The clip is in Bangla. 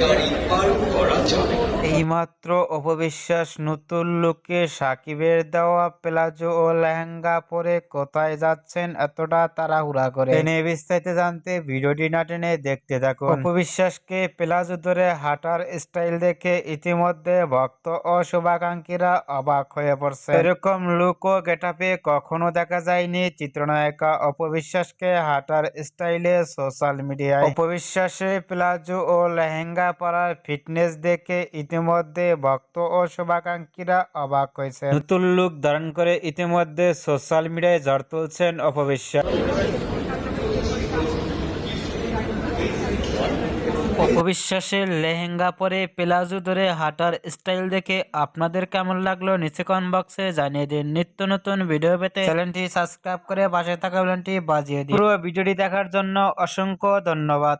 গাড়ি পার করা যাবে না। এইমাত্র অপবিশ্বাস নতুন লুকে সাকিবের দেওয়া প্লাজো ও লেহেঙ্গা পরে কোথায় যাচ্ছেন এতটা তাড়াহুড়া করে? এ নিয়ে বিস্তারিত জানতে ভিডিওটি না টেনে দেখতে থাকুন। অপবিশ্বাসকে প্লাজো ধরে হাঁটার স্টাইল দেখে ইতিমধ্যে ভক্ত ও শুভাকাঙ্ক্ষীরা অবাক হয়ে পড়ছে। এরকম লুক ও গেটআপে কখনো দেখা যায়নি চিত্রনায়িকা অপবিশ্বাসকে হাঁটার স্টাইলে সোশ্যাল মিডিয়ায়। অপবিশ্বাসে প্লাজো ও লেহেঙ্গা পরার ফিটনেস দেখে ইতিমধ্যে ভক্ত ও শুভাকাঙ্ক্ষীরা অবাক হয়েছে। নতুন লুক ধারণ করে ইতিমধ্যে সোশ্যাল মিডিয়ায় ঝড় তুলছেন অপবিশ্বাস। অপবিশ্বাসের লেহেঙ্গা পরে প্লাজো ধরে হাঁটার স্টাইল দেখে আপনাদের কেমন লাগলো নিচে কমেন্ট বক্সে জানিয়ে দিন। নিত্য নতুন ভিডিও পেতে চ্যানেলটি সাবস্ক্রাইব করে পাশে থাকা বেলটি বাজিয়ে দিন। পুরো ভিডিওটি দেখার জন্য অসংখ্য ধন্যবাদ।